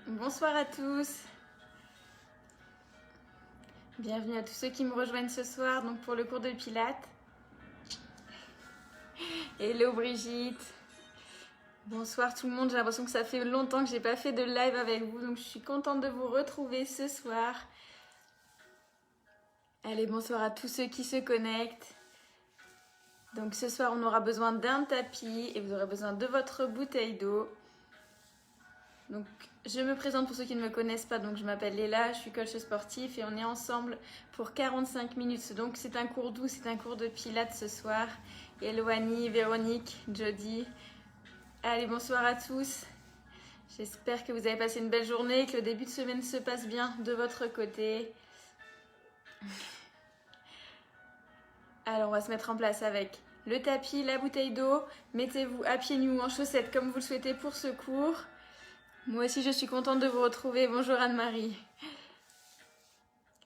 Bonsoir à tous. Bienvenue à tous ceux qui me rejoignent ce soir donc pour le cours de Pilates. Hello Brigitte. Bonsoir tout le monde, j'ai l'impression que ça fait longtemps que j'ai pas fait de live avec vous, donc je suis contente de vous retrouver ce soir. Allez, bonsoir à tous ceux qui se connectent. Donc ce soir on aura besoin d'un tapis et vous aurez besoin de votre bouteille d'eau. Donc je me présente pour ceux qui ne me connaissent pas, donc je m'appelle Léla, je suis coach sportif et on est ensemble pour 45 minutes. Donc c'est un cours doux, c'est un cours de Pilates ce soir. Hello Annie, Véronique, Jody. Allez, bonsoir à tous. J'espère que vous avez passé une belle journée, que le début de semaine se passe bien de votre côté. Alors on va se mettre en place avec le tapis, la bouteille d'eau. Mettez-vous à pieds nus ou en chaussettes comme vous le souhaitez pour ce cours. Moi aussi je suis contente de vous retrouver. Bonjour Anne-Marie.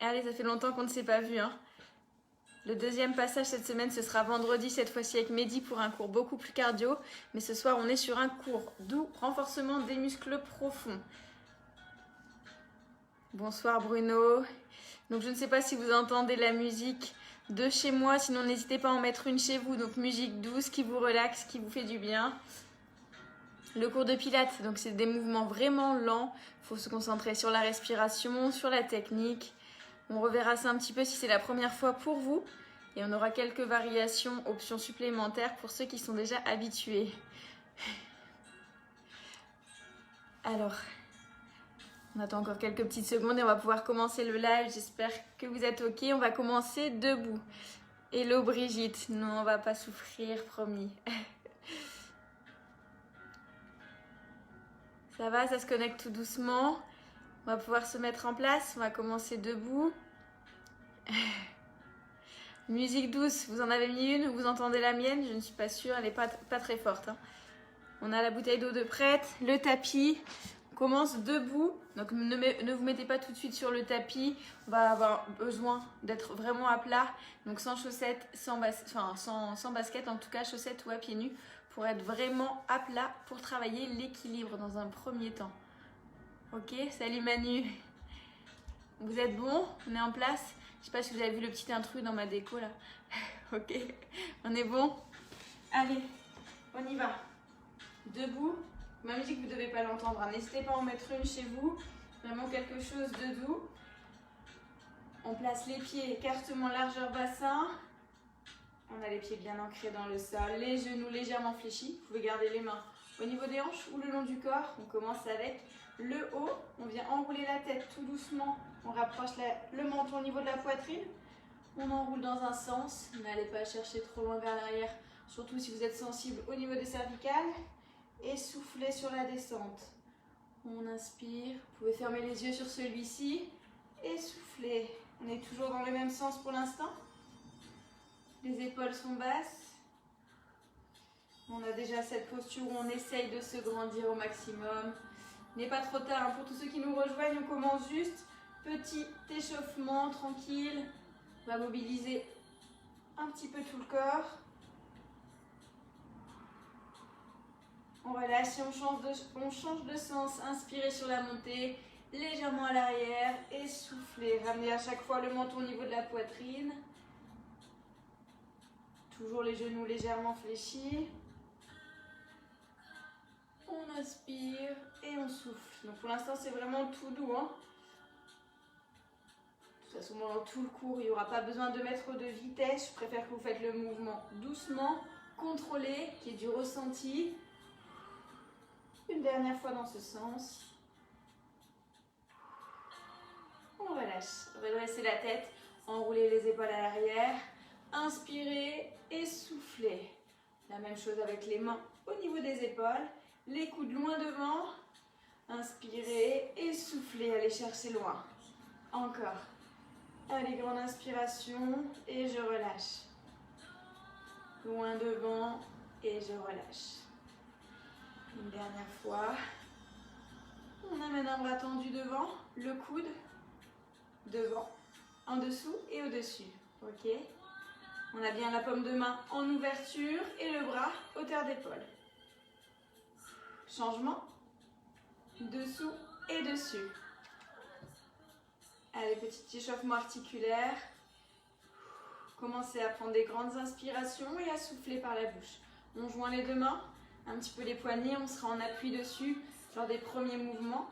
Allez, ça fait longtemps qu'on ne s'est pas vu, hein. Le deuxième passage cette semaine, ce sera vendredi, cette fois-ci avec Mehdi pour un cours beaucoup plus cardio. Mais ce soir, on est sur un cours doux, renforcement des muscles profonds. Bonsoir Bruno. Donc je ne sais pas si vous entendez la musique de chez moi, sinon n'hésitez pas à en mettre une chez vous. Donc musique douce qui vous relaxe, qui vous fait du bien. Le cours de Pilates, donc c'est des mouvements vraiment lents. Il faut se concentrer sur la respiration, sur la technique. On reverra ça un petit peu si c'est la première fois pour vous. Et on aura quelques variations, options supplémentaires pour ceux qui sont déjà habitués. Alors, on attend encore quelques petites secondes et on va pouvoir commencer le live. J'espère que vous êtes OK. On va commencer debout. Hello Brigitte. Non, on va pas souffrir, promis. Ça va, ça se connecte tout doucement. On va pouvoir se mettre en place. On va commencer debout. Musique douce, vous en avez mis une? Vous entendez la mienne? Je ne suis pas sûre, elle n'est pas très forte, hein. On a la bouteille d'eau de prête, le tapis. On commence debout. Donc ne vous mettez pas tout de suite sur le tapis. On va avoir besoin d'être vraiment à plat. Donc sans chaussettes, sans basket, en tout cas chaussettes ou à pieds nus, pour être vraiment à plat pour travailler l'équilibre dans un premier temps. Ok, salut Manu. Vous êtes bon? On est en place? Je sais pas si vous avez vu le petit intrus dans ma déco là. Ok, on est bon? Allez, on y va. Debout. Ma musique, vous ne devez pas l'entendre, hein. N'hésitez pas à en mettre une chez vous. Vraiment quelque chose de doux. On place les pieds écartement largeur bassin. On a les pieds bien ancrés dans le sol. Les genoux légèrement fléchis. Vous pouvez garder les mains au niveau des hanches ou le long du corps. On commence avec le haut. On vient enrouler la tête tout doucement. On rapproche le menton au niveau de la poitrine. On enroule dans un sens. N'allez pas chercher trop loin vers l'arrière, surtout si vous êtes sensible au niveau des cervicales. Et soufflez sur la descente. On inspire. Vous pouvez fermer les yeux sur celui-ci. Et soufflez. On est toujours dans le même sens pour l'instant. Les épaules sont basses. On a déjà cette posture où on essaye de se grandir au maximum. Il n'est pas trop tard, hein. Pour tous ceux qui nous rejoignent, on commence juste. Petit échauffement tranquille. On va mobiliser un petit peu tout le corps. On relâche et on change de sens. Inspirez sur la montée, légèrement à l'arrière et soufflez. Ramenez à chaque fois le menton au niveau de la poitrine. Toujours les genoux légèrement fléchis. On inspire et on souffle. Donc pour l'instant, c'est vraiment tout doux, hein. De toute façon, pendant tout le cours, il n'y aura pas besoin de mettre de vitesse. Je préfère que vous faites le mouvement doucement, contrôlé, qu'il y ait du ressenti. Une dernière fois dans ce sens. On relâche. Redressez la tête, enroulez les épaules à l'arrière. Inspirez et soufflez. La même chose avec les mains au niveau des épaules. Les coudes loin devant. Inspirez et soufflez. Allez chercher loin. Encore. Allez, grande inspiration et je relâche. Loin devant et je relâche. Une dernière fois. On amène un bras tendu devant, le coude devant, en dessous et au-dessus. Ok? On a bien la paume de main en ouverture et le bras hauteur d'épaule. Changement. Dessous et dessus. Allez, petit échauffement articulaire. Commencez à prendre des grandes inspirations et à souffler par la bouche. On joint les deux mains, un petit peu les poignets, on sera en appui dessus lors des premiers mouvements.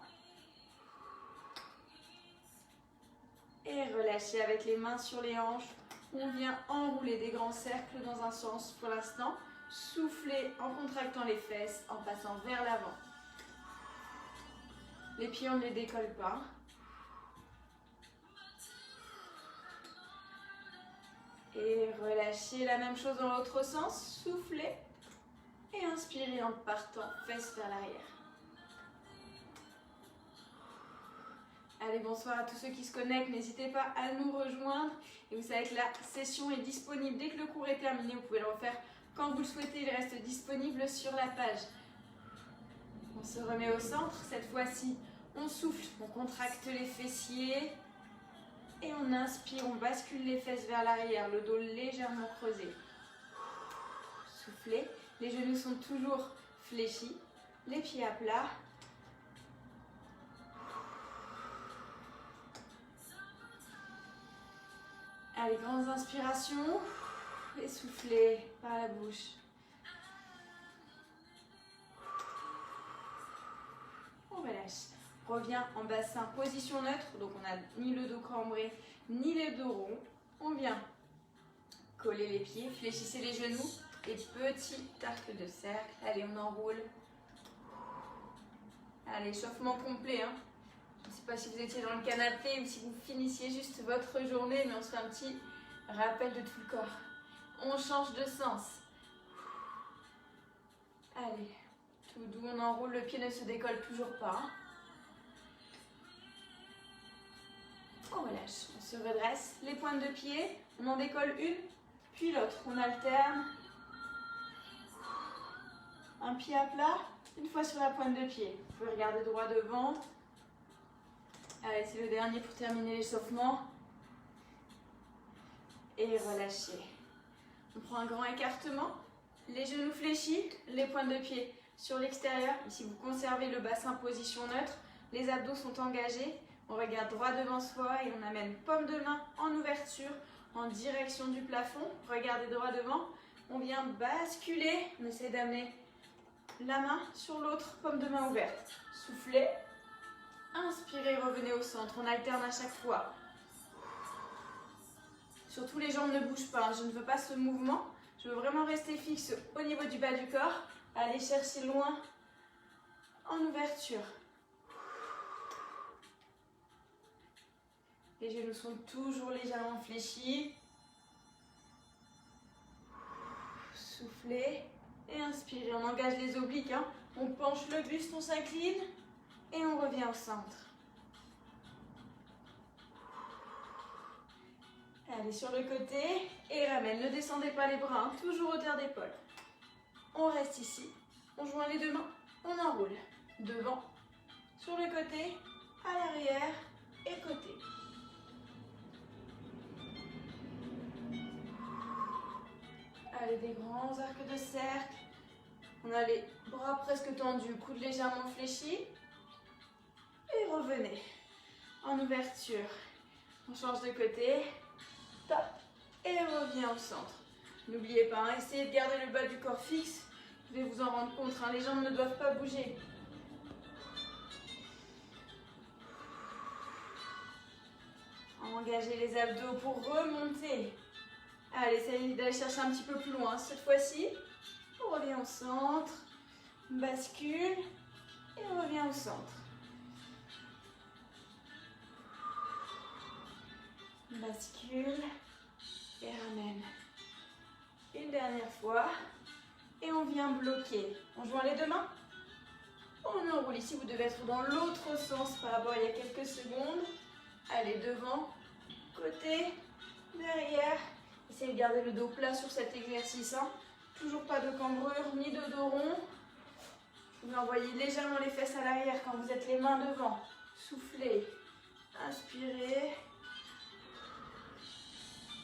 Et relâchez avec les mains sur les hanches. On vient enrouler des grands cercles dans un sens pour l'instant. Soufflez en contractant les fesses, en passant vers l'avant. Les pieds, on ne les décolle pas. Et relâchez la même chose dans l'autre sens. Soufflez et inspirez en partant, fesses vers l'arrière. Allez, bonsoir à tous ceux qui se connectent. N'hésitez pas à nous rejoindre. Et vous savez que la session est disponible. Dès que le cours est terminé, vous pouvez le refaire quand vous le souhaitez. Il reste disponible sur la page. On se remet au centre. Cette fois-ci, on souffle, on contracte les fessiers. Et on inspire, on bascule les fesses vers l'arrière, le dos légèrement creusé. Soufflez. Les genoux sont toujours fléchis. Les pieds à plat. Allez, grandes inspirations et soufflez par la bouche. On relâche. Revient en bassin, position neutre. Donc on n'a ni le dos cambré, ni les dos ronds. On vient coller les pieds, fléchissez les genoux et petit arc de cercle. Allez, on enroule. Allez, échauffement complet, hein. Je ne sais pas si vous étiez dans le canapé ou si vous finissiez juste votre journée, mais on se fait un petit rappel de tout le corps. On change de sens. Allez, tout doux, on enroule, le pied ne se décolle toujours pas. On relâche, on se redresse. Les pointes de pied, on en décolle une, puis l'autre. On alterne. Un pied à plat, une fois sur la pointe de pied. Vous pouvez regarder droit devant. Allez, c'est le dernier pour terminer l'échauffement. Et relâchez. On prend un grand écartement. Les genoux fléchis, les pointes de pied sur l'extérieur. Ici, vous conservez le bassin position neutre. Les abdos sont engagés. On regarde droit devant soi et on amène paume de main en ouverture en direction du plafond. Regardez droit devant. On vient basculer. On essaie d'amener la main sur l'autre, paume de main ouverte. Soufflez. Inspirez, revenez au centre. On alterne à chaque fois. Surtout les jambes ne bougent pas. Je ne veux pas ce mouvement. Je veux vraiment rester fixe au niveau du bas du corps. Allez chercher loin en ouverture. Les genoux sont toujours légèrement fléchis. Soufflez et inspirez. On engage les obliques, hein. On penche le buste, on s'incline et on revient au centre. Allez sur le côté et ramène. Ne descendez pas les bras, hein. Toujours hauteur d'épaule. On reste ici. On joint les deux mains. On enroule. Devant, sur le côté, à l'arrière et côté. Allez, des grands arcs de cercle. On a les bras presque tendus, coudes légèrement fléchis. Et revenez en ouverture. On change de côté. Top. Et revient au centre. N'oubliez pas, hein, essayez de garder le bas du corps fixe. Vous devez vous en rendre compte, hein, les jambes ne doivent pas bouger. Engagez les abdos pour remonter. Allez, essayez d'aller chercher un petit peu plus loin. Cette fois-ci, on revient au centre. Bascule. Et on revient au centre. Bascule. Et ramène. Une dernière fois. Et on vient bloquer. On joint les deux mains. On enroule ici. Vous devez être dans l'autre sens par rapport à il y a quelques secondes. Allez, devant, côté, derrière. Essayez de garder le dos plat sur cet exercice. Hein. Toujours pas de cambrure ni de dos rond. Vous envoyez légèrement les fesses à l'arrière quand vous êtes les mains devant. Soufflez. Inspirez.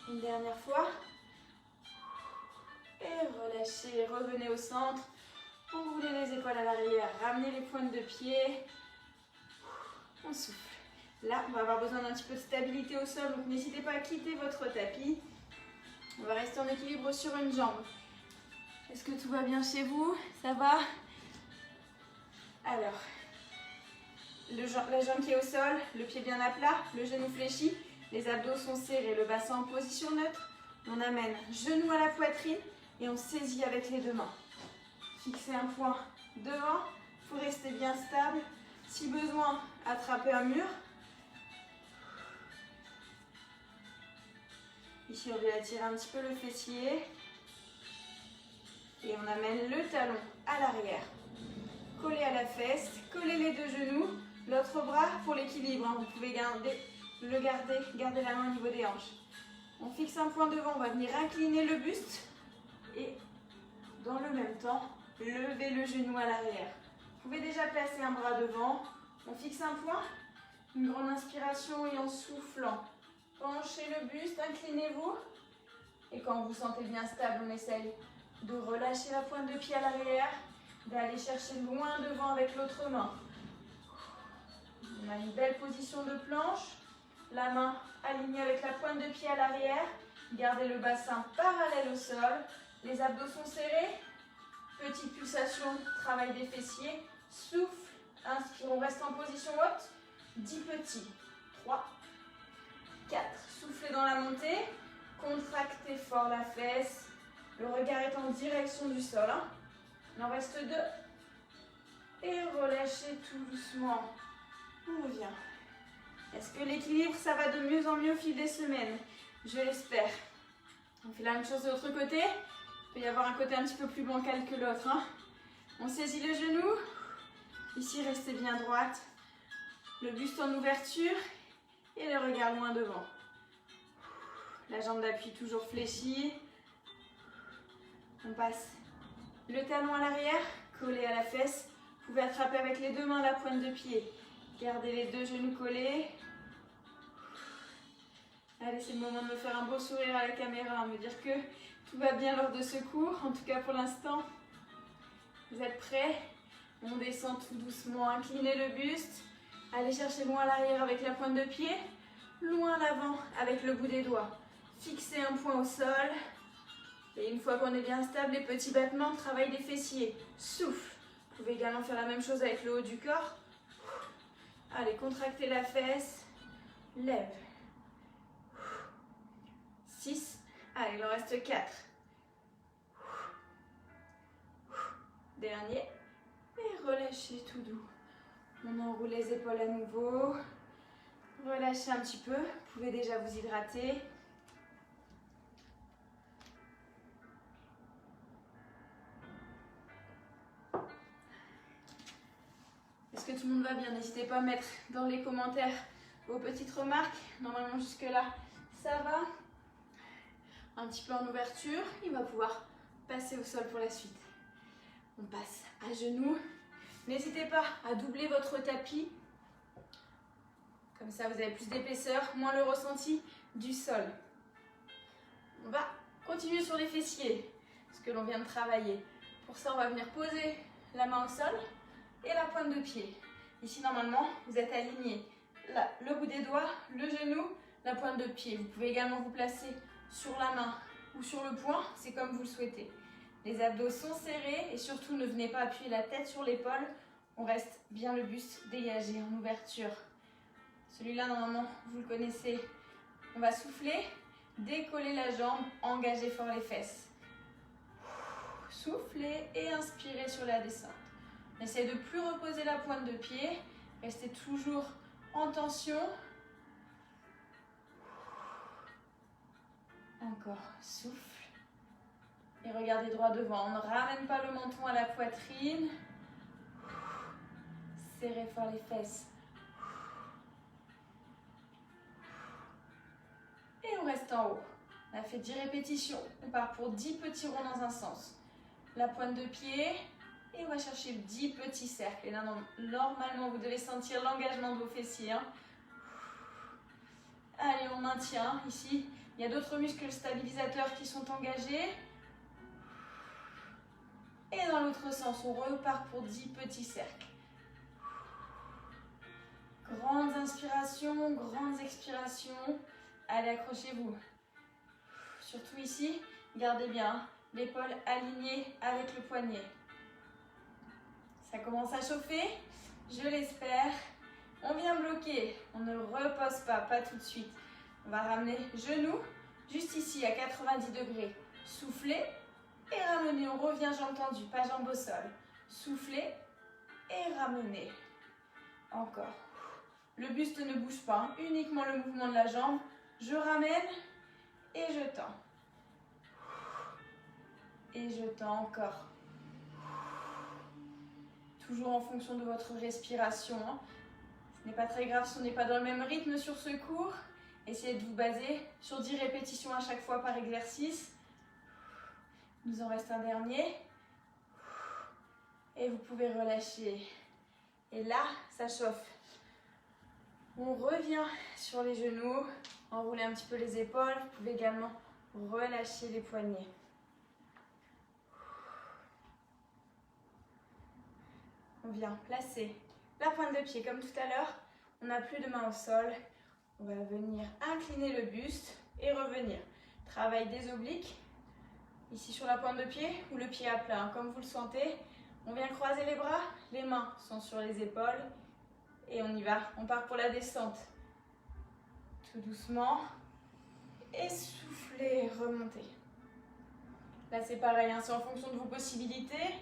Une dernière fois. Et relâchez. Revenez au centre. Enroulez les épaules à l'arrière. Ramenez les pointes de pied. On souffle. Là, on va avoir besoin d'un petit peu de stabilité au sol, donc n'hésitez pas à quitter votre tapis. On va rester en équilibre sur une jambe. Est-ce que tout va bien chez vous? Ça va? Alors, la jambe qui est au sol, le pied bien à plat, le genou fléchi, les abdos sont serrés, le bassin en position neutre. On amène genou à la poitrine et on saisit avec les deux mains. Fixez un point devant, il faut rester bien stable. Si besoin, attrapez un mur. Ici, on va étirer un petit peu le fessier. Et on amène le talon à l'arrière. Collez à la fesse, collez les deux genoux. L'autre bras pour l'équilibre. Vous pouvez garder la main au niveau des hanches. On fixe un point devant, on va venir incliner le buste. Et dans le même temps, levez le genou à l'arrière. Vous pouvez déjà placer un bras devant. On fixe un point. Une grande inspiration et en soufflant. Penchez le buste, inclinez-vous. Et quand vous vous sentez bien stable, on essaye de relâcher la pointe de pied à l'arrière, d'aller chercher loin devant avec l'autre main. On a une belle position de planche. La main alignée avec la pointe de pied à l'arrière. Gardez le bassin parallèle au sol. Les abdos sont serrés. Petite pulsation, travail des fessiers. Souffle, inspire, on reste en position haute. 10 petits. 3, 4. Soufflez dans la montée. Contractez fort la fesse. Le regard est en direction du sol. Il en reste 2. Et relâchez tout doucement. On revient. Est-ce que l'équilibre, ça va de mieux en mieux au fil des semaines? Je l'espère. On fait la même chose de l'autre côté. Il peut y avoir un côté un petit peu plus bancal que l'autre. On saisit le genou. Ici, restez bien droite. Le buste en ouverture. Et le regard loin devant. La jambe d'appui toujours fléchie. On passe le talon à l'arrière, collé à la fesse. Vous pouvez attraper avec les deux mains la pointe de pied. Gardez les deux genoux collés. Allez, c'est le moment de me faire un beau sourire à la caméra, me dire que tout va bien lors de ce cours. En tout cas, pour l'instant, vous êtes prêts? On descend tout doucement, inclinez le buste. Allez chercher loin à l'arrière avec la pointe de pied. Loin à l'avant avec le bout des doigts. Fixez un point au sol. Et une fois qu'on est bien stable, les petits battements, travail des fessiers. Souffle. Vous pouvez également faire la même chose avec le haut du corps. Allez, contractez la fesse. Lève. 6. Allez, il en reste 4. Dernier. Et relâchez tout doux. On enroule les épaules à nouveau. Relâchez un petit peu. Vous pouvez déjà vous hydrater. Est-ce que tout le monde va bien? N'hésitez pas à mettre dans les commentaires vos petites remarques. Normalement, jusque-là, ça va. Un petit peu en ouverture. Il va pouvoir passer au sol pour la suite. On passe à genoux. N'hésitez pas à doubler votre tapis. Comme ça, vous avez plus d'épaisseur, moins le ressenti du sol. On va continuer sur les fessiers, ce que l'on vient de travailler. Pour ça, on va venir poser la main au sol et la pointe de pied. Ici, normalement, vous êtes aligné. Là, le bout des doigts, le genou, la pointe de pied. Vous pouvez également vous placer sur la main ou sur le poing, c'est comme vous le souhaitez. Les abdos sont serrés et surtout, ne venez pas appuyer la tête sur l'épaule. On reste bien le buste dégagé en ouverture. Celui-là, normalement, vous le connaissez. On va souffler, décoller la jambe, engager fort les fesses. Soufflez et inspirez sur la descente. On essaie de ne plus reposer la pointe de pied. Restez toujours en tension. Encore, souffle. Et regardez droit devant. On ne ramène pas le menton à la poitrine. Serrez fort les fesses. Et on reste en haut. On a fait 10 répétitions. On part pour 10 petits ronds dans un sens. La pointe de pied. Et on va chercher 10 petits cercles. Et là, normalement, vous devez sentir l'engagement de vos fessiers. Allez, on maintient. Ici, il y a d'autres muscles stabilisateurs qui sont engagés. Et dans l'autre sens, on repart pour 10 petits cercles. Grandes inspirations, grandes expirations. Allez, accrochez-vous. Surtout ici, gardez bien l'épaule alignée avec le poignet. Ça commence à chauffer, je l'espère. On vient bloquer, on ne repose pas tout de suite. On va ramener genoux juste ici à 90 degrés. Soufflez et ramenez. On revient jambes tendues, pas jambes au sol. Soufflez et ramenez. Encore. Le buste ne bouge pas, hein. Uniquement le mouvement de la jambe. Je ramène et je tends. Et je tends encore. Toujours en fonction de votre respiration, hein. Ce n'est pas très grave si on n'est pas dans le même rythme sur ce cours. Essayez de vous baser sur 10 répétitions à chaque fois par exercice. Il nous en reste un dernier. Et vous pouvez relâcher. Et là, ça chauffe. On revient sur les genoux. Enroulez un petit peu les épaules. Vous pouvez également relâcher les poignets. On vient placer la pointe de pied comme tout à l'heure. On n'a plus de main au sol. On va venir incliner le buste et revenir. Travail des obliques. Ici sur la pointe de pied ou le pied à plat, hein, comme vous le sentez. On vient croiser les bras. Les mains sont sur les épaules. Et on y va. On part pour la descente. Tout doucement. Et soufflez, remontez. Là c'est pareil, hein, c'est en fonction de vos possibilités.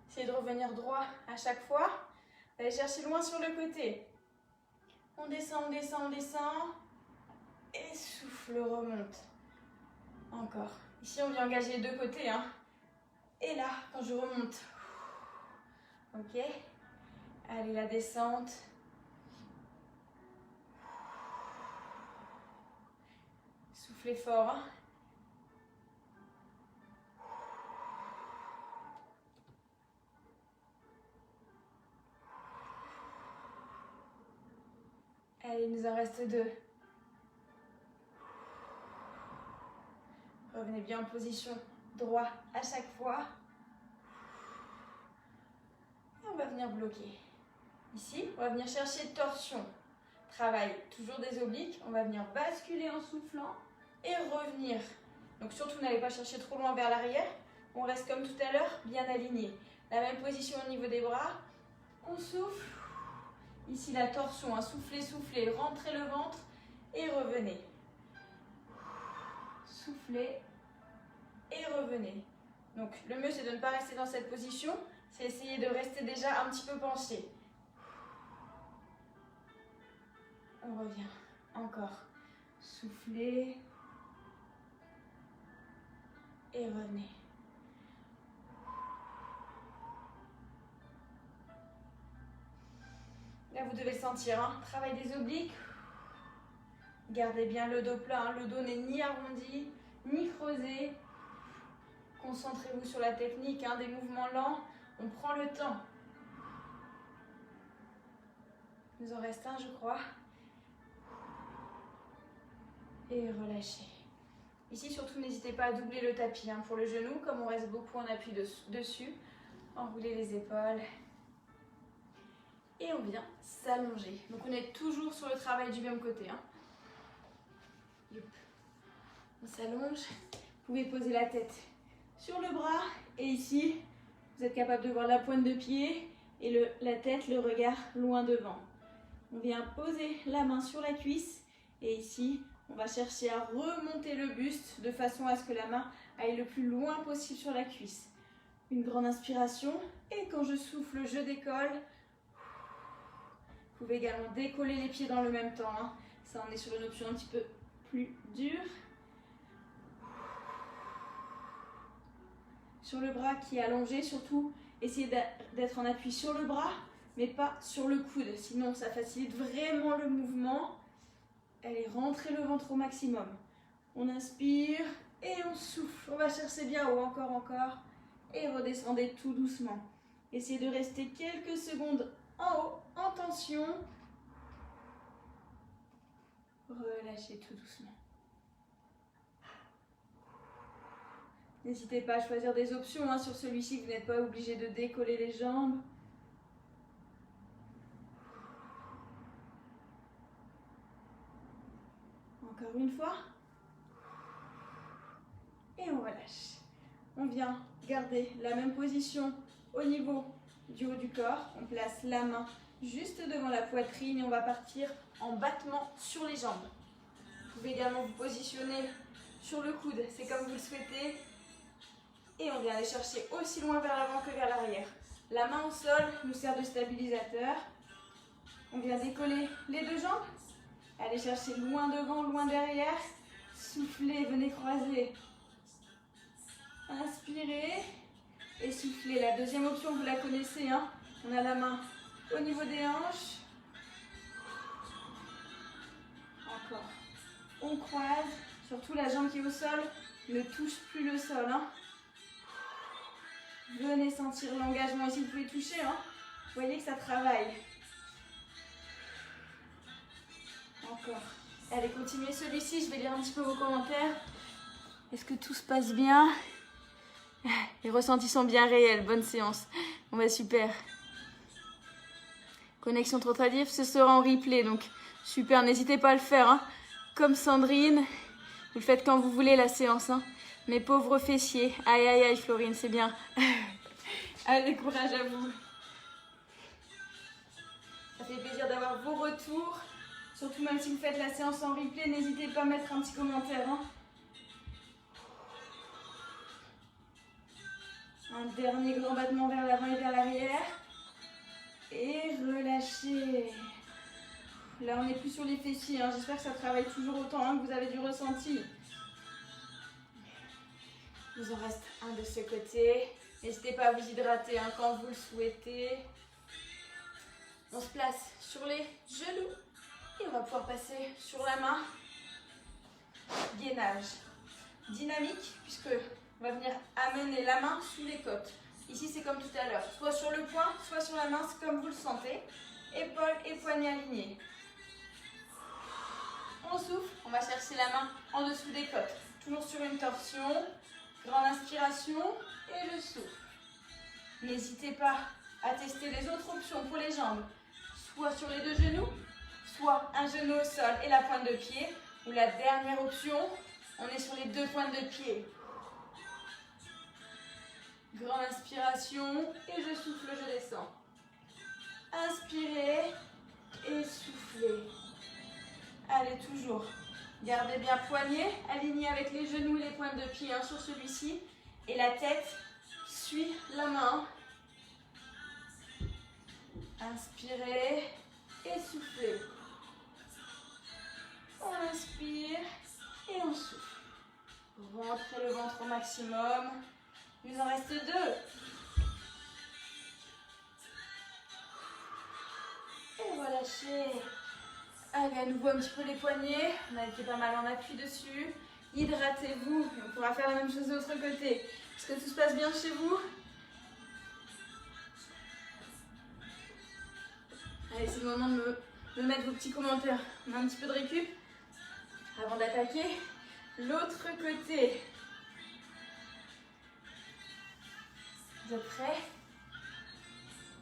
Essayez de revenir droit à chaque fois. Allez chercher loin sur le côté. On descend, on descend, on descend. Et souffle, remonte. Encore. Ici, on vient engager les deux côtés, hein. Et là, quand je remonte. Ok. Allez, la descente. Soufflez fort, hein. Allez, il nous en reste 2. Revenez bien en position droit à chaque fois. Et on va venir bloquer. Ici, on va venir chercher torsion. Travail toujours des obliques. On va venir basculer en soufflant et revenir. Donc surtout, n'allez pas chercher trop loin vers l'arrière. On reste comme tout à l'heure, bien aligné. La même position au niveau des bras. On souffle. Ici, la torsion. Hein. Soufflez, soufflez. Rentrez le ventre et revenez. Soufflez et revenez. Donc, le mieux, c'est de ne pas rester dans cette position. C'est essayer de rester déjà un petit peu penché. On revient. Encore. Soufflez. Et revenez. Là, vous devez le sentir. Hein. Travail des obliques. Gardez bien le dos plat. Hein. Le dos n'est ni arrondi, ni creusé. Concentrez-vous sur la technique. Hein. Des mouvements lents. On prend le temps. Il nous en reste un, je crois. Et relâchez. Ici, surtout, n'hésitez pas à doubler le tapis hein, pour le genou. Comme on reste beaucoup en appui dessus. Enroulez les épaules. Et on vient s'allonger. Donc, on est toujours sur le travail du même côté. Hein. On s'allonge. Vous pouvez poser la tête sur le bras. Et ici, vous êtes capable de voir la pointe de pied et la tête, le regard loin devant. On vient poser la main sur la cuisse. Et ici, on va chercher à remonter le buste de façon à ce que la main aille le plus loin possible sur la cuisse. Une grande inspiration. Et quand je souffle, je décolle. Vous pouvez également décoller les pieds dans le même temps. Hein. Ça, on est sur une option un petit peu plus dure. Sur le bras qui est allongé, surtout, essayez d'être en appui sur le bras, mais pas sur le coude. Sinon, ça facilite vraiment le mouvement. Allez, rentrez le ventre au maximum. On inspire et on souffle. On va chercher bien haut, encore, encore. Et redescendez tout doucement. Essayez de rester quelques secondes en haut, en tension. Relâchez tout doucement. N'hésitez pas à choisir des options. Hein. Sur celui-ci, vous n'êtes pas obligé de décoller les jambes. Encore une fois. Et on relâche. On vient garder la même position au niveau du haut du corps. On place la main juste devant la poitrine et on va partir en battement sur les jambes. Vous pouvez également vous positionner sur le coude, c'est comme vous le souhaitez. Et on vient aller chercher aussi loin vers l'avant que vers l'arrière. La main au sol nous sert de stabilisateur. On vient décoller les deux jambes. Allez chercher loin devant, loin derrière. Soufflez, venez croiser. Inspirez et soufflez. La deuxième option, vous la connaissez, hein. On a la main au niveau des hanches. Encore. On croise. Surtout la jambe qui est au sol ne touche plus le sol, hein. Venez sentir l'engagement ici. Vous pouvez toucher, hein. Vous voyez que ça travaille. Encore. Allez, continuez celui-ci. Je vais lire un petit peu vos commentaires. Est-ce que tout se passe bien? Les ressentis sont bien réels. Bonne séance. Bon bah super. Connexion trop tardive, ce sera en replay. Donc super, n'hésitez pas à le faire. Hein. Comme Sandrine. Vous le faites quand vous voulez la séance. Hein. Mes pauvres fessiers. Aïe aïe aïe Florine, c'est bien. Allez, courage à vous. Ça fait plaisir d'avoir vos retours. Surtout même si vous faites la séance en replay, n'hésitez pas à mettre un petit commentaire. Hein. Un dernier grand battement vers l'avant et vers l'arrière. Et relâchez. Là, on n'est plus sur les fessiers. Hein. J'espère que ça travaille toujours autant, hein, que vous avez du ressenti. Il vous en reste un de ce côté. N'hésitez pas à vous hydrater hein, quand vous le souhaitez. On se place sur les genoux. Et on va pouvoir passer sur la main. Gainage. Dynamique, puisque on va venir amener la main sous les côtes. Ici, c'est comme tout à l'heure. Soit sur le poing, soit sur la main, c'est comme vous le sentez. Épaules et poignets alignés. On souffle. On va chercher la main en dessous des côtes. Toujours sur une torsion. Grande inspiration et je souffle. N'hésitez pas à tester les autres options pour les jambes. Soit sur les deux genoux, soit un genou au sol et la pointe de pied. Ou la dernière option, on est sur les deux pointes de pied. Grande inspiration et je souffle, je descends. Inspirez et soufflez. Allez, toujours. Gardez bien poignet, aligné avec les genoux et les pointes de pied hein, sur celui-ci. Et la tête suit la main. Inspirez et soufflez. On inspire et on souffle. Rentrez le ventre au maximum. Il nous en reste deux. Et relâchez. Allez, à nouveau un petit peu les poignets. On a été pas mal en appui dessus. Hydratez-vous. On pourra faire la même chose de l'autre côté. Est-ce que tout se passe bien chez vous? Allez, c'est le moment de me mettre vos petits commentaires. On a un petit peu de récup avant d'attaquer l'autre côté. Vous êtes prêts?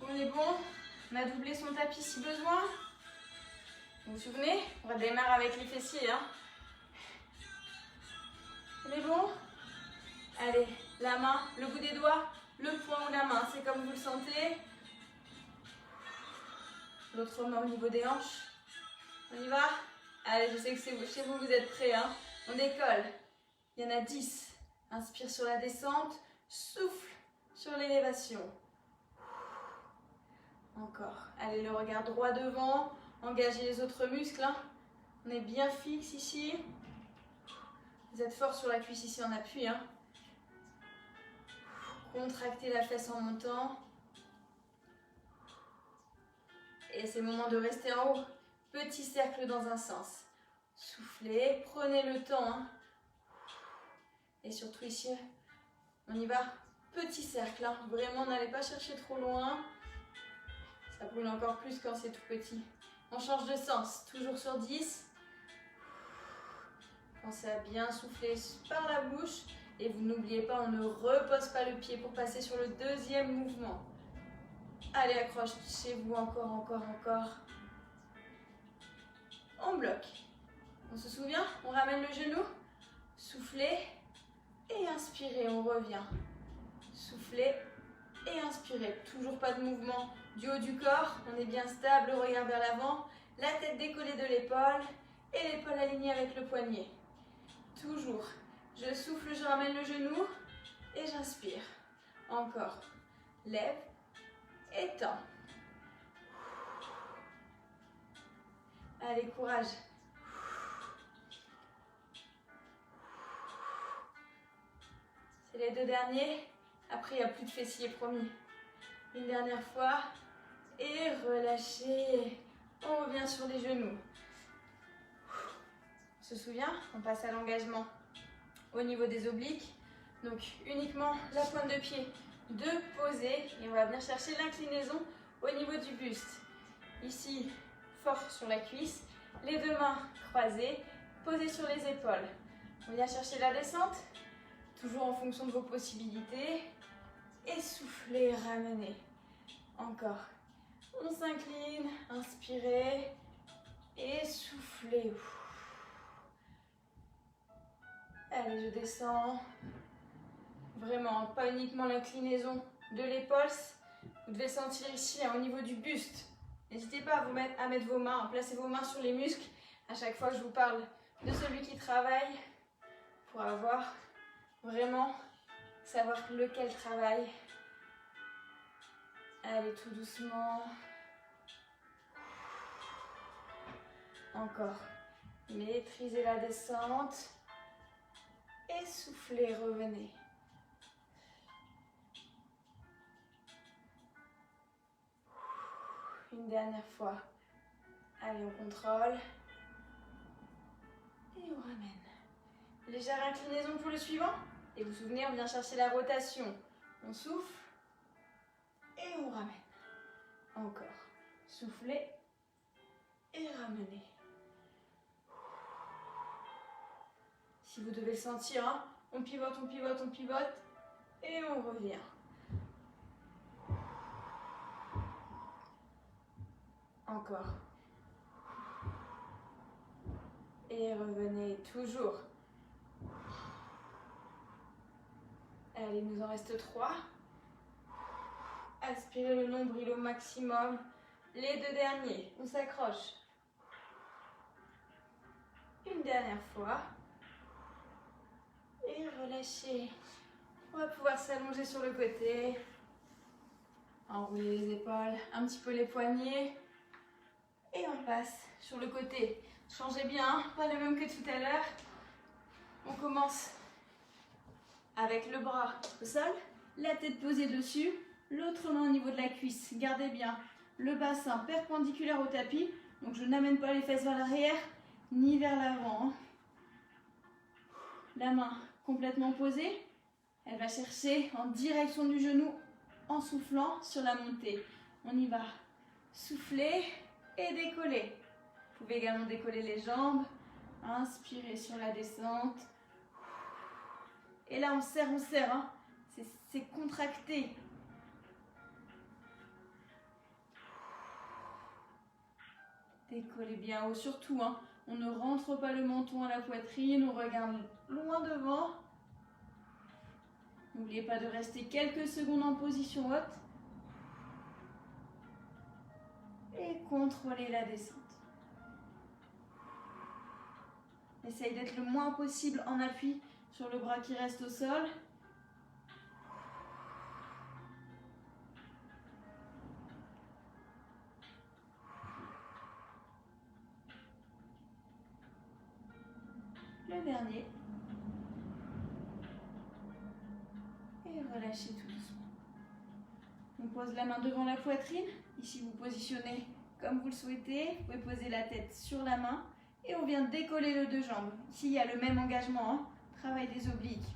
On est bon? On a doublé son tapis si besoin. Vous vous souvenez? On va démarrer avec les fessiers. Hein. On est bon? Allez, la main, le bout des doigts, le poing ou la main, c'est comme vous le sentez. L'autre main au niveau des hanches. On y va? Allez, je sais que c'est chez vous, vous êtes prêts. Hein. On décolle. Il y en a 10. Inspire sur la descente. Souffle sur l'élévation. Encore. Allez, le regard droit devant. Engagez les autres muscles. Hein. On est bien fixe ici. Vous êtes fort sur la cuisse ici en appui. Hein. Contractez la fesse en montant. Et c'est le moment de rester en haut. Petit cercle dans un sens. Soufflez, prenez le temps. Hein. Et surtout ici, on y va. Petit cercle. Hein. Vraiment, n'allez pas chercher trop loin. Ça brûle encore plus quand c'est tout petit. On change de sens. Toujours sur 10. Pensez à bien souffler par la bouche. Et vous n'oubliez pas, on ne repose pas le pied pour passer sur le deuxième mouvement. Allez, accrochez-vous encore, encore, encore. On bloque. On se souvient? On ramène le genou. Soufflez et inspirez, on revient. Soufflez et inspirez. Toujours pas de mouvement du haut du corps. On est bien stable, le regard vers l'avant. La tête décollée de l'épaule et l'épaule alignée avec le poignet. Toujours. Je souffle, je ramène le genou et j'inspire. Encore. Lève et tends. Allez, courage. C'est les deux derniers. Après, il n'y a plus de fessiers, promis. Une dernière fois. Et relâchez. On revient sur les genoux. On se souvient? On passe à l'engagement au niveau des obliques. Donc, uniquement la pointe de pied de poser. Et on va venir chercher l'inclinaison au niveau du buste. Ici, fort sur la cuisse. Les deux mains croisées, posées sur les épaules. On vient chercher la descente. Toujours en fonction de vos possibilités. Et soufflez, ramenez. Encore. On s'incline, inspirez. Et soufflez. Allez, je descends. Vraiment, pas uniquement l'inclinaison de l'épaule. Vous devez sentir ici, au niveau du buste. N'hésitez pas à mettre vos mains, à placer vos mains sur les muscles. À chaque fois, je vous parle de celui qui travaille pour avoir vraiment savoir lequel travaille. Allez, tout doucement. Encore. Maîtrisez la descente. Et soufflez, revenez. Une dernière fois. Allez, on contrôle. Et on ramène. Légère inclinaison pour le suivant. Et vous vous souvenez, on vient chercher la rotation. On souffle. Et on ramène. Encore. Soufflez. Et ramenez. Si vous devez le sentir, hein, on pivote, on pivote, on pivote. Et on revient. Encore. Et revenez toujours. Allez, il nous en reste 3. Aspirez le nombril au maximum. Les deux derniers, on s'accroche. Une dernière fois. Et relâchez. On va pouvoir s'allonger sur le côté. Enrouler les épaules, un petit peu les poignets. Et on passe sur le côté. Changez bien, hein, pas le même que tout à l'heure. On commence avec le bras au sol, la tête posée dessus, l'autre main au niveau de la cuisse. Gardez bien le bassin perpendiculaire au tapis. Donc je n'amène pas les fesses vers l'arrière ni vers l'avant. Hein. La main complètement posée. Elle va chercher en direction du genou en soufflant sur la montée. On y va. Soufflez et décollez. Vous pouvez également décoller les jambes. Inspirez sur la descente. Et là, on serre, hein. C'est contracté. Décollez bien haut, surtout. Hein. On ne rentre pas le menton à la poitrine, on regarde loin devant. N'oubliez pas de rester quelques secondes en position haute. Et contrôlez la descente. Essayez d'être le moins possible en appui sur le bras qui reste au sol. Le dernier. Et relâchez tout doucement. On pose la main devant la poitrine. Ici, vous positionnez comme vous le souhaitez. Vous pouvez poser la tête sur la main. Et on vient décoller les deux jambes. Ici, il y a le même engagement. Hein. Travail des obliques.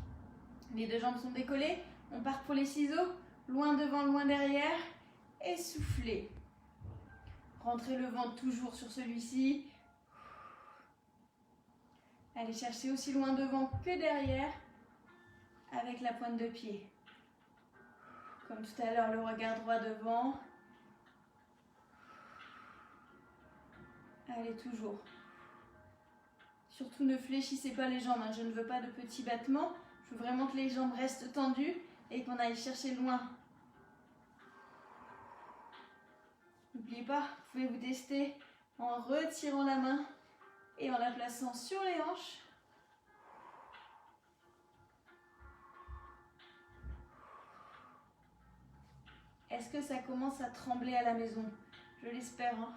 Les deux jambes sont décollées. On part pour les ciseaux. Loin devant, loin derrière. Et soufflez. Rentrez le ventre toujours sur celui-ci. Allez chercher aussi loin devant que derrière. Avec la pointe de pied. Comme tout à l'heure, le regard droit devant. Allez, toujours. Surtout ne fléchissez pas les jambes, hein. Je ne veux pas de petits battements. Je veux vraiment que les jambes restent tendues et qu'on aille chercher loin. N'oubliez pas, vous pouvez vous tester en retirant la main et en la plaçant sur les hanches. Est-ce que ça commence à trembler à la maison? Je l'espère, hein.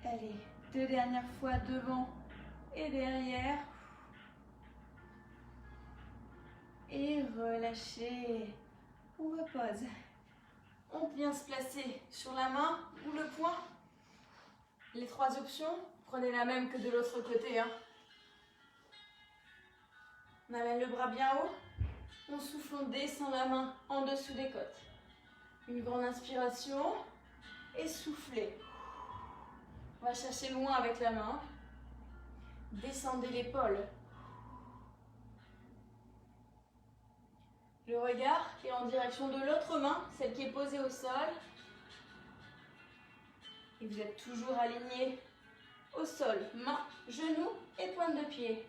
Allez, 2 dernières fois devant et derrière. Et relâchez. On repose. On vient se placer sur la main ou le poing. Les 3 options, prenez la même que de l'autre côté, hein. On amène le bras bien haut. On souffle, on descend la main en dessous des côtes. Une grande inspiration et soufflez. On va chercher loin avec la main. Descendez l'épaule. Le regard est en direction de l'autre main, celle qui est posée au sol. Et vous êtes toujours aligné au sol. Main, genou et pointe de pied.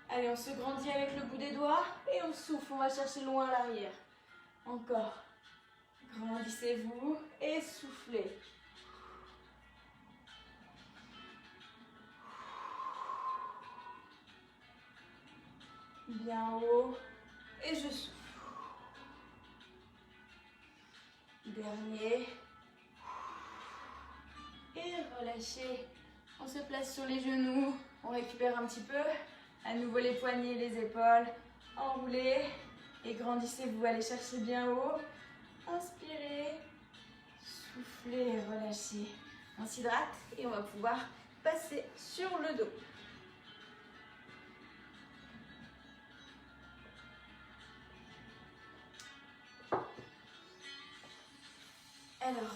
Allez, on se grandit avec le bout des doigts et on souffle. On va chercher loin à l'arrière. Encore. Grandissez-vous et soufflez. Bien haut. Et je souffle. Dernier. Et relâchez. On se place sur les genoux. On récupère un petit peu. À nouveau les poignets, les épaules. Enroulez. Et grandissez-vous. Allez chercher bien haut. Inspirez. Soufflez, relâchez. On s'hydrate et on va pouvoir passer sur le dos. Alors,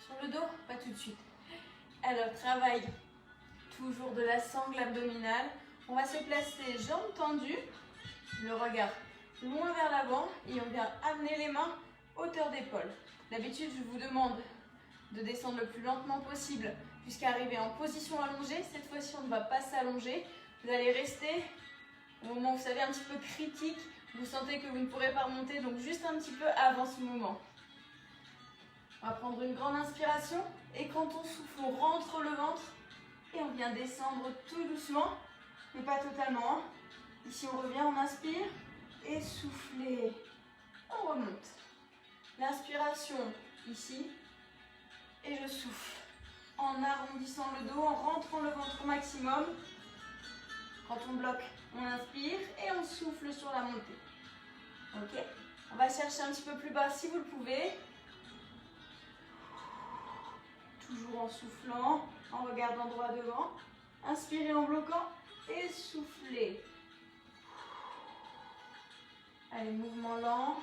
sur le dos, pas tout de suite. Alors, travail toujours de la sangle abdominale. On va se placer jambes tendues, le regard loin vers l'avant et on vient amener les mains hauteur d'épaule. D'habitude, je vous demande de descendre le plus lentement possible jusqu'à arriver en position allongée. Cette fois-ci, on ne va pas s'allonger. Vous allez rester au moment où vous savez un petit peu critique. Vous sentez que vous ne pourrez pas remonter, donc juste un petit peu avant ce moment. On va prendre une grande inspiration et quand on souffle, on rentre le ventre et on vient descendre tout doucement, mais pas totalement. Ici, on revient, on inspire et soufflez. On remonte. L'inspiration ici et je souffle en arrondissant le dos, en rentrant le ventre au maximum. Quand on bloque, on inspire et on souffle sur la montée. Ok? On va chercher un petit peu plus bas si vous le pouvez. Toujours en soufflant, en regardant droit devant. Inspirez en bloquant et soufflez. Allez, mouvement lent.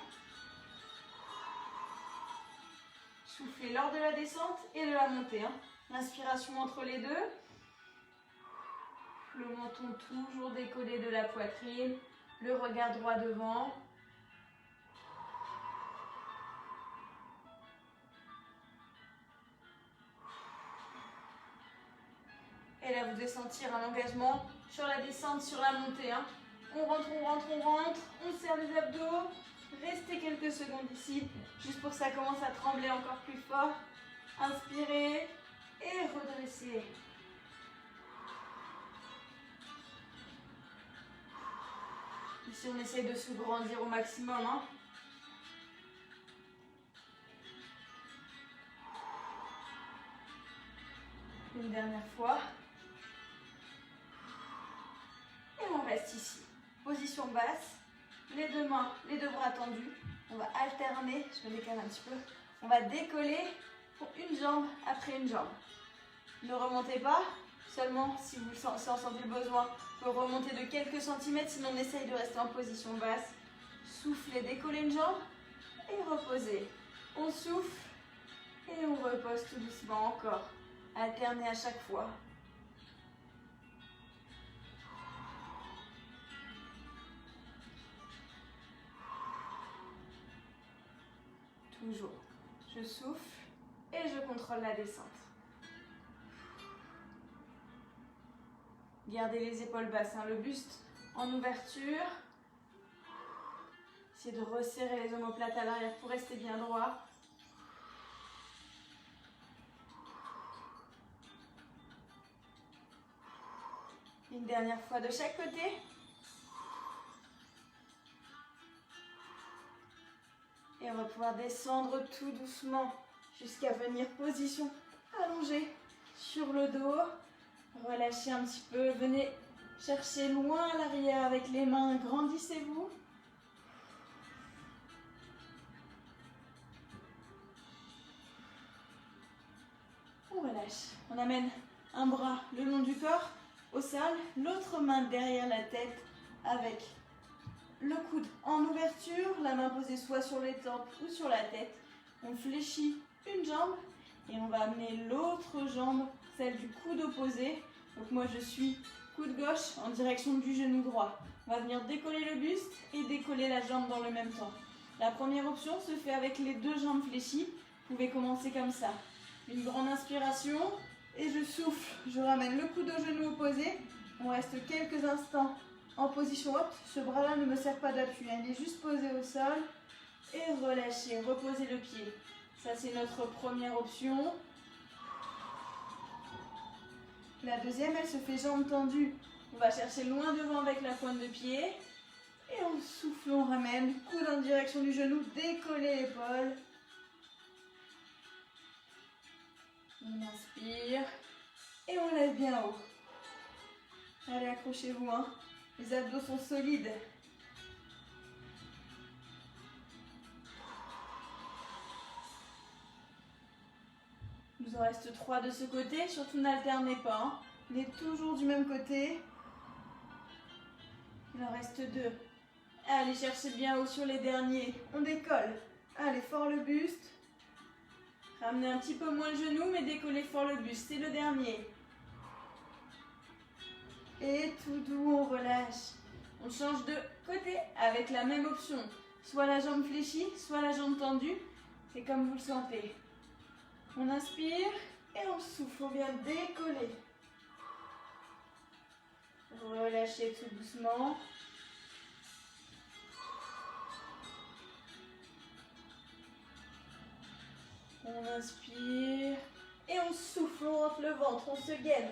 Soufflez lors de la descente et de la montée. L'inspiration entre les deux. Le menton toujours décollé de la poitrine. Le regard droit devant. Et là, vous devez sentir un engagement sur la descente, sur la montée. On rentre, on rentre, on rentre. On serre les abdos. Restez quelques secondes ici, juste pour que ça commence à trembler encore plus fort. Inspirez et redressez. Ici, on essaie de se grandir au maximum. Une dernière fois. Et on reste ici. Position basse. Les deux mains, les deux bras tendus. On va alterner, je me décale un petit peu. On va décoller pour une jambe après une jambe. Ne remontez pas, seulement si vous en sentez le besoin. Vous pouvez remonter de quelques centimètres, sinon on essaye de rester en position basse. Soufflez, décollez une jambe et reposez. On souffle et on repose tout doucement encore. Alternez à chaque fois. Toujours. Je souffle et je contrôle la descente. Gardez les épaules basses, hein, le buste en ouverture. Essayez de resserrer les omoplates à l'arrière pour rester bien droit. Une dernière fois de chaque côté. Et on va pouvoir descendre tout doucement jusqu'à venir position allongée sur le dos. Relâchez un petit peu, venez chercher loin à l'arrière avec les mains, grandissez-vous. On relâche, on amène un bras le long du corps au sol, l'autre main derrière la tête avec le coude en ouverture, la main posée soit sur les tempes ou sur la tête. On fléchit une jambe et on va amener l'autre jambe, celle du coude opposé. Donc moi je suis coude gauche en direction du genou droit. On va venir décoller le buste et décoller la jambe dans le même temps. La première option se fait avec les deux jambes fléchies. Vous pouvez commencer comme ça. Une grande inspiration et je souffle. Je ramène le coude au genou opposé. On reste quelques instants en position haute. Ce bras-là ne me sert pas d'appui, il est juste posé au sol. Et relâchez, reposez le pied. Ça c'est notre première option. La deuxième, elle se fait jambes tendues. On va chercher loin devant avec la pointe de pied. Et on souffle, on ramène. Coude en direction du genou, décollez l'épaule. On inspire. Et on lève bien haut. Allez, accrochez-vous, hein. Les abdos sont solides. Il nous en reste 3 de ce côté, surtout n'alternez pas. Hein. On est toujours du même côté. Il en reste 2. Allez, cherchez bien haut sur les derniers. On décolle. Allez, fort le buste. Ramenez un petit peu moins le genou, mais décollez fort le buste. C'est le dernier. Et tout doux, on relâche. On change de côté avec la même option. Soit la jambe fléchie, soit la jambe tendue. C'est comme vous le sentez. On inspire et on souffle. On vient décoller. Relâchez tout doucement. On inspire et on souffle. On rentre le ventre, on se gaine.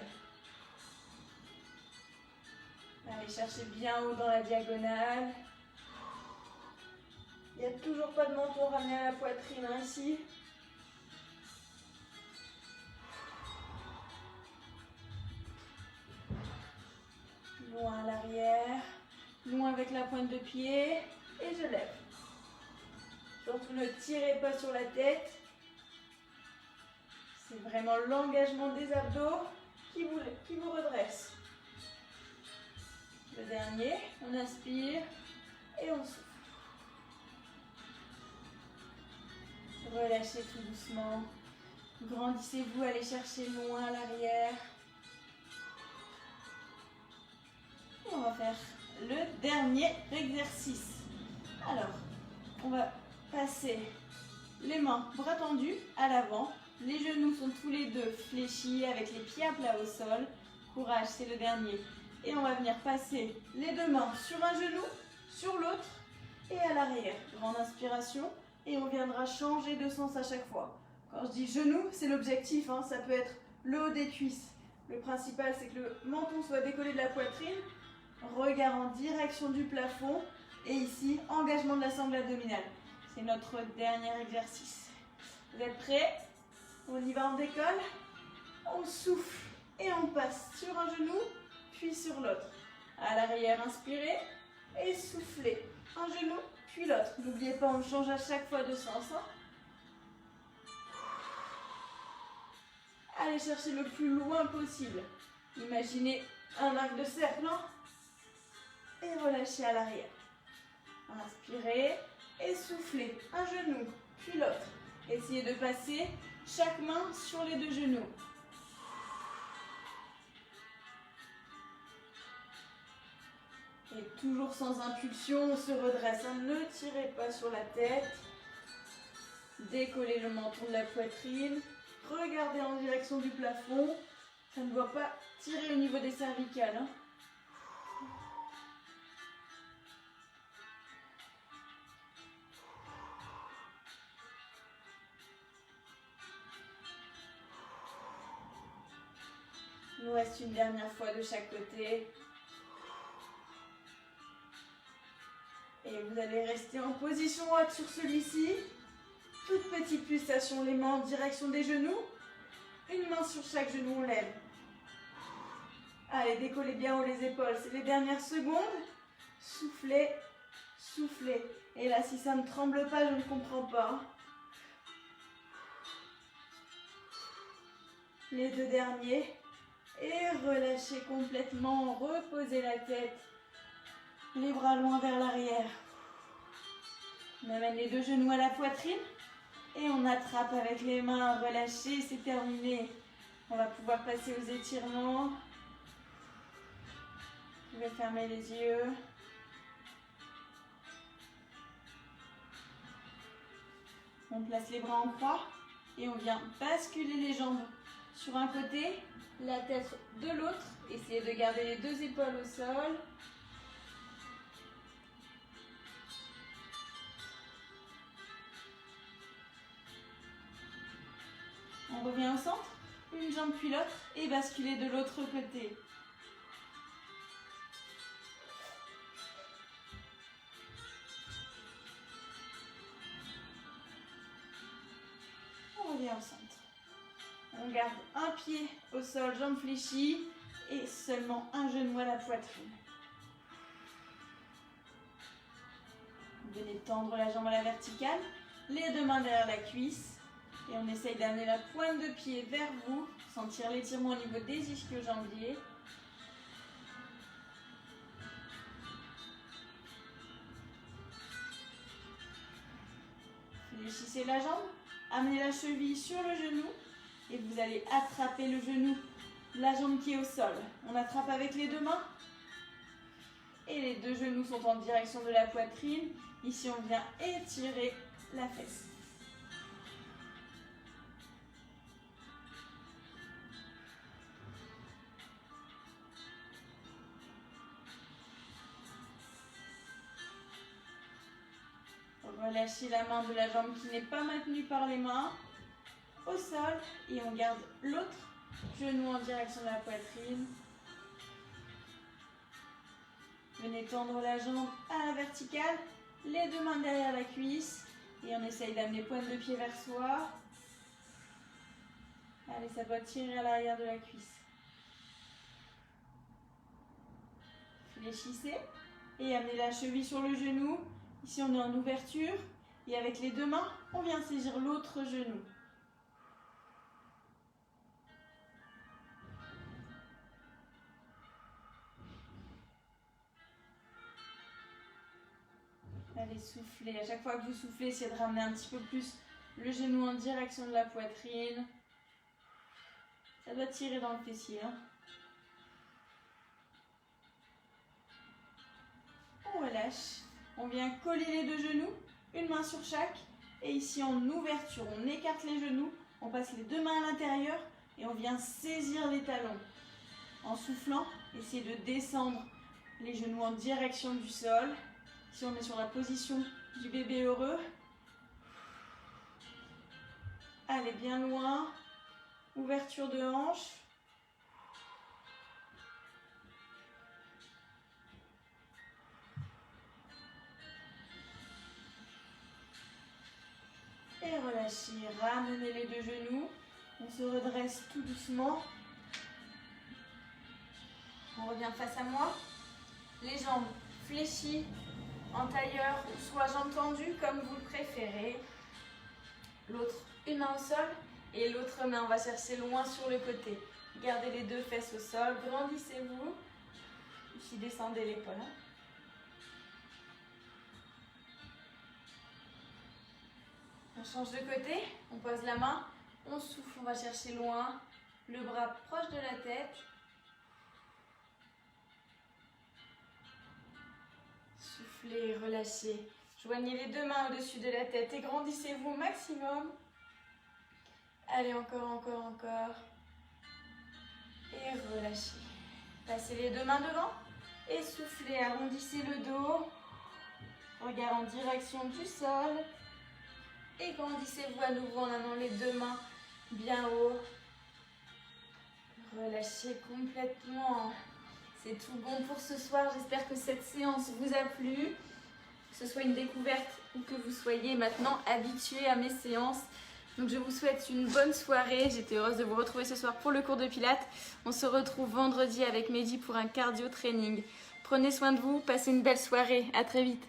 Allez, cherchez bien haut dans la diagonale. Il n'y a toujours pas de menton ramené à la poitrine hein, ici. Loin à l'arrière, loin avec la pointe de pied et je lève. Surtout ne tirez pas sur la tête. C'est vraiment l'engagement des abdos qui vous redresse. Le dernier, on inspire et on souffle. Relâchez tout doucement. Grandissez-vous, allez chercher loin à l'arrière. Et on va faire le dernier exercice. Alors, on va passer les mains bras tendus à l'avant. Les genoux sont tous les deux fléchis avec les pieds à plat au sol. Courage, c'est le dernier. Et on va venir passer les deux mains sur un genou, sur l'autre et à l'arrière. Grande inspiration et on viendra changer de sens à chaque fois. Quand je dis genou, c'est l'objectif, hein, ça peut être le haut des cuisses. Le principal, c'est que le menton soit décollé de la poitrine. Regard en direction du plafond. Et ici, engagement de la sangle abdominale. C'est notre dernier exercice. Vous êtes prêts? On y va, on décolle. On souffle et on passe sur un genou, puis sur l'autre. À l'arrière, inspirez et soufflez. Un genou, puis l'autre. N'oubliez pas, on change à chaque fois de sens. Hein. Allez chercher le plus loin possible. Imaginez un arc de cercle. Hein. Et relâchez à l'arrière. Inspirez et soufflez. Un genou, puis l'autre. Essayez de passer chaque main sur les deux genoux. Et toujours sans impulsion, on se redresse. Ne tirez pas sur la tête. Décollez le menton de la poitrine. Regardez en direction du plafond. Ça ne doit pas tirer au niveau des cervicales, hein. Il nous reste une dernière fois de chaque côté. Et vous allez rester en position haute sur celui-ci. Toute petite pulsation, les mains en direction des genoux. Une main sur chaque genou, on lève. Allez, décollez bien haut les épaules, c'est les dernières secondes. Soufflez, soufflez. Et là, si ça ne tremble pas, je ne comprends pas. Les deux derniers. Et relâchez complètement, reposez la tête. Les bras loin vers l'arrière. On amène les deux genoux à la poitrine. Et on attrape avec les mains relâchées, c'est terminé. On va pouvoir passer aux étirements. Vous pouvez fermer les yeux. On place les bras en croix et on vient basculer les jambes sur un côté, la tête de l'autre. Essayez de garder les deux épaules au sol. On revient au centre, une jambe puis l'autre et basculer de l'autre côté. On revient au centre. On garde un pied au sol, jambe fléchie et seulement un genou à la poitrine. Venez tendre la jambe à la verticale, les deux mains derrière la cuisse. Et on essaye d'amener la pointe de pied vers vous, sentir l'étirement au niveau des ischio-jambiers. Fléchissez la jambe, amenez la cheville sur le genou et vous allez attraper le genou, la jambe qui est au sol. On attrape avec les deux mains et les deux genoux sont en direction de la poitrine. Ici, on vient étirer la fesse. Relâchez la main de la jambe qui n'est pas maintenue par les mains au sol et on garde l'autre genou en direction de la poitrine. Venez tendre la jambe à la verticale, les deux mains derrière la cuisse et on essaye d'amener pointe de pied vers soi. Allez, ça doit tirer à l'arrière de la cuisse. Fléchissez et amenez la cheville sur le genou. Ici, on est en ouverture et avec les deux mains, on vient saisir l'autre genou. Allez, soufflez. À chaque fois que vous soufflez, essayez de ramener un petit peu plus le genou en direction de la poitrine. Ça doit tirer dans le fessier, hein. On relâche. On vient coller les deux genoux, une main sur chaque. Et ici, en ouverture, on écarte les genoux. On passe les deux mains à l'intérieur et on vient saisir les talons. En soufflant, essayez de descendre les genoux en direction du sol. Ici, on est sur la position du bébé heureux. Allez bien loin. Ouverture de hanche. Et relâchez, ramenez les deux genoux. On se redresse tout doucement. On revient face à moi. Les jambes fléchies en tailleur, soit jambes tendues comme vous le préférez. L'autre, une main au sol et l'autre main, on va chercher loin sur le côté. Gardez les deux fesses au sol, grandissez-vous. Ici, descendez l'épaule. On change de côté, on pose la main, on souffle, on va chercher loin, le bras proche de la tête. Soufflez, relâchez. Joignez les deux mains au-dessus de la tête et grandissez-vous au maximum. Allez, encore, encore, encore. Et relâchez. Passez les deux mains devant et soufflez, arrondissez le dos. Regard en direction du sol. Et grandissez-vous à nouveau en amenant les deux mains bien haut. Relâchez complètement. C'est tout bon pour ce soir. J'espère que cette séance vous a plu. Que ce soit une découverte ou que vous soyez maintenant habitué à mes séances. Donc je vous souhaite une bonne soirée. J'étais heureuse de vous retrouver ce soir pour le cours de pilates. On se retrouve vendredi avec Mehdi pour un cardio training. Prenez soin de vous, passez une belle soirée. À très vite.